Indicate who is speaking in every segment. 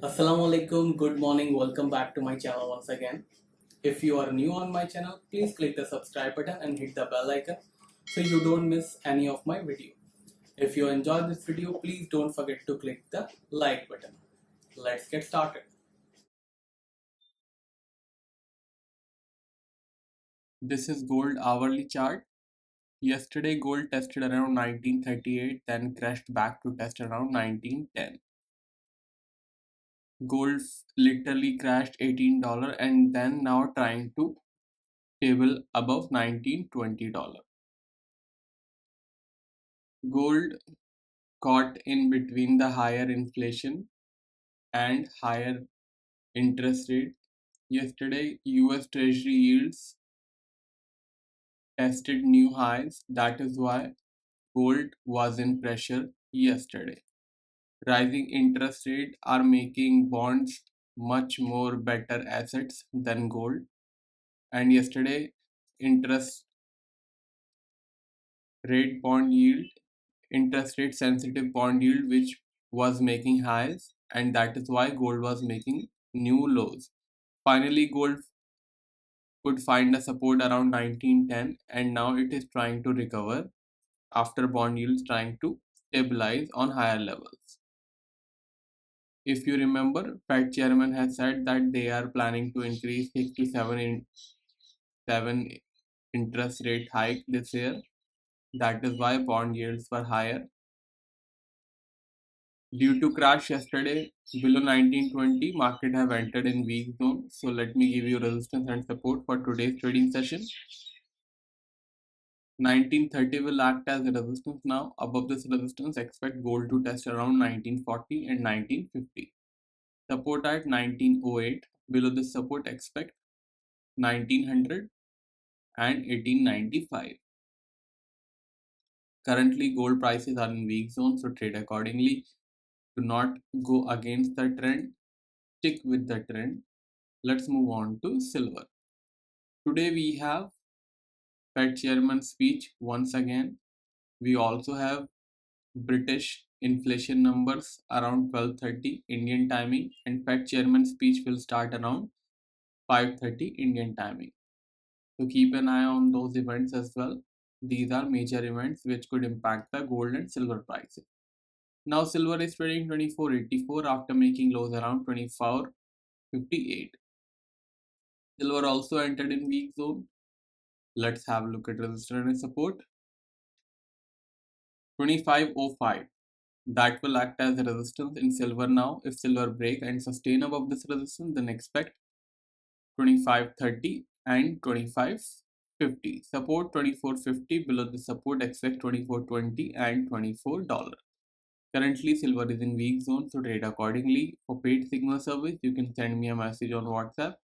Speaker 1: Assalamu alaikum, good morning, welcome back to my channel once again. If you are new on my channel, please click the subscribe button and hit the bell icon so you don't miss any of my video. If you enjoyed this video, please don't forget to click the like button. Let's get started. This is gold hourly chart. Yesterday gold tested around 1938, then crashed back to test around 1910. Gold literally crashed $18 and then now trying to table above $19-20. Gold caught in between the higher inflation and higher interest rate. Yesterday, US Treasury yields tested new highs. That is why gold was in pressure yesterday. Rising interest rates are making bonds much more better assets than gold. And yesterday, interest rate bond yield, interest rate sensitive bond yield, which was making highs, and that is why gold was making new lows. Finally, gold could find a support around 1910 and now it is trying to recover after bond yields trying to stabilize on higher levels. If you remember, Fed chairman has said that they are planning to increase 6 to 7 interest rate hike this year. That is why bond yields were higher. Due to crash yesterday below 1920, market have entered in weak zone. So let me give you resistance and support for today's trading session. 1930 will act as a resistance now. Above this resistance, expect gold to test around 1940 and 1950. Support at 1908. Below this support, expect 1900 and 1895. Currently, gold prices are in weak zone, so trade accordingly. Do not go against the trend. Stick with the trend. Let's move on to silver. Today we have Fed chairman speech once again. We also have British inflation numbers around 12:30 Indian timing, and Fed chairman speech will start around 5:30 Indian timing. So keep an eye on those events as well. These are major events which could impact the gold and silver prices. Now silver is trading 24.84 after making lows around 24.58. Silver also entered in weak zone. Let's have a look at resistance and support. 25.05. That will act as a resistance in silver now. If silver break and sustain above this resistance, then expect 25.30 and 25.50. Support 24.50. Below the support, expect 24.20 and $24. Currently, silver is in weak zone, so trade accordingly. For paid signal service, you can send me a message on WhatsApp.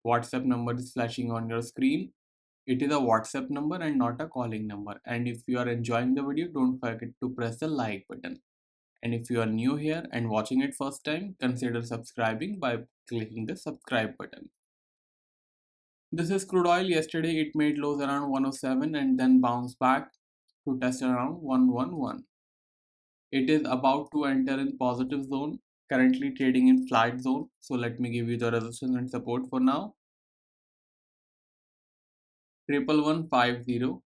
Speaker 1: WhatsApp number is flashing on your screen. It is a WhatsApp number and not a calling number. And if you are enjoying the video, don't forget to press the like button. And if you are new here and watching it first time, consider subscribing by clicking the subscribe button. This is crude oil. Yesterday it made lows around 107 and then bounced back to test around 111. It is about to enter in positive zone, currently trading in flat zone. So let me give you the resistance and support for now. 11150.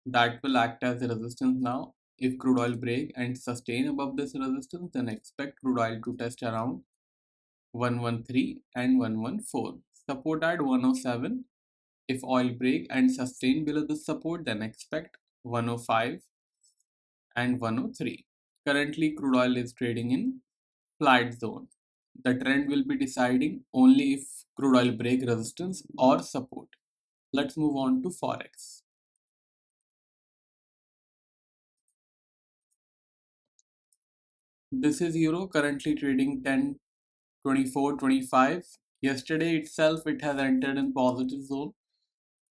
Speaker 1: That will act as a resistance now. If crude oil break and sustain above this resistance, then expect crude oil to test around 113 and 114. Support at 107. If oil break and sustain below this support, then expect 105 and 103. Currently, crude oil is trading in flat zone. The trend will be deciding only if crude oil break resistance or support. Let's move on to forex. This is euro currently trading 10.24.25. Yesterday itself it has entered in positive zone.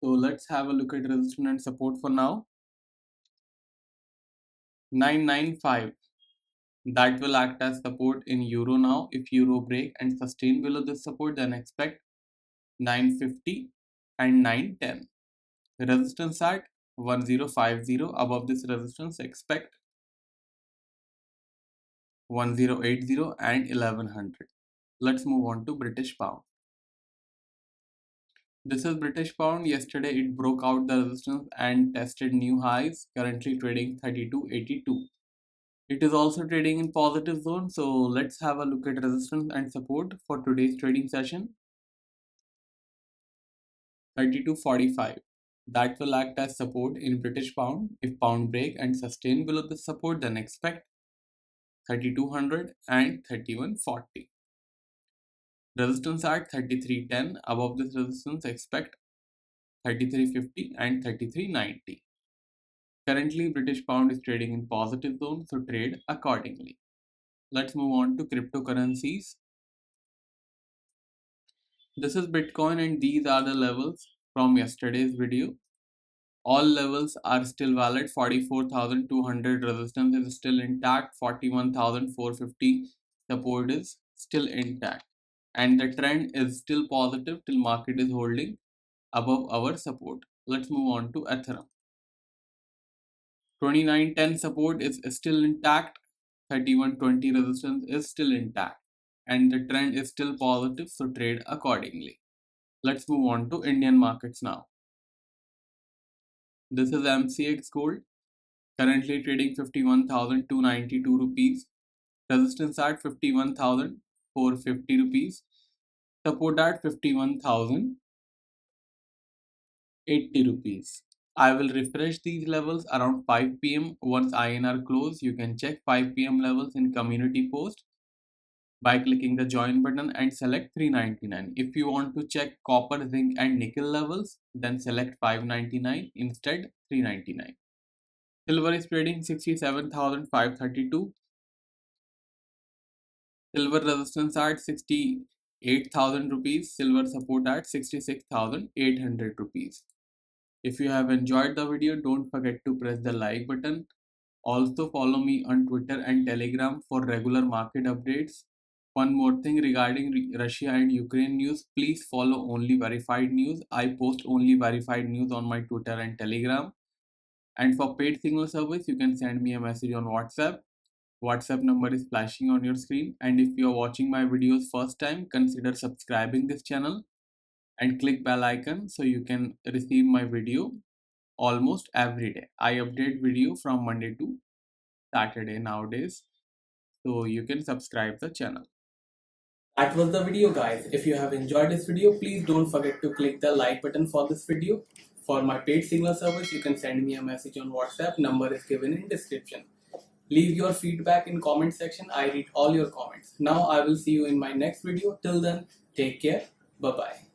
Speaker 1: So let's have a look at resistance and support for now. 995. That will act as support in euro now. If euro break and sustain below this support, then expect 950 and 910. Resistance at 1050. Above this resistance, expect 1080 and 1100. Let's move on to British pound. This is British pound. Yesterday it broke out the resistance and tested new highs, currently trading 32.82. It is also trading in positive zone, so let's have a look at resistance and support for today's trading session. 32.45. That will act as support in British pound. If pound break and sustain below the support, then expect 3200 and 3140. Resistance at 3310. Above this resistance, expect 3350 and 3390. Currently, British pound is trading in positive zone, so trade accordingly. Let's move on to cryptocurrencies. This is Bitcoin and these are the levels from yesterday's video. All levels are still valid. 44,200 resistance is still intact. 41,450 support is still intact. And the trend is still positive till market is holding above our support. Let's move on to Ethereum. 2910 support is still intact. 3120 resistance is still intact. And the trend is still positive, so trade accordingly. Let's move on to Indian markets now. This is MCX Gold, currently trading 51,292 rupees. Resistance at 51,450 rupees. Support at 51,080 rupees. I will refresh these levels around 5 p.m. Once INR close, you can check 5 p.m. levels in community post by clicking the join button and select 399. If you want to check copper, zinc and nickel levels, then select 599 instead 399. Silver is trading 67,532. Silver resistance at 68,000 rupees. Silver support at 66,800 rupees. If you have enjoyed the video, don't forget to press the like button. Also follow me on Twitter and Telegram for regular market updates. One more thing regarding Russia and Ukraine news, please follow only verified news. I post only verified news on my Twitter and Telegram. And for paid signal service, you can send me a message on WhatsApp. WhatsApp number is flashing on your screen. And if you are watching my videos first time, consider subscribing this channel and click bell icon so you can receive my video almost every day. I update video from Monday to Saturday nowadays, so you can subscribe the channel. That was the video, guys. If you have enjoyed this video, please don't forget to click the like button for this video. For my paid signal service, you can send me a message on WhatsApp. Number is given in description. Leave your feedback in comment section. I read all your comments. Now I will see you in my next video. Till then, take care. Bye bye.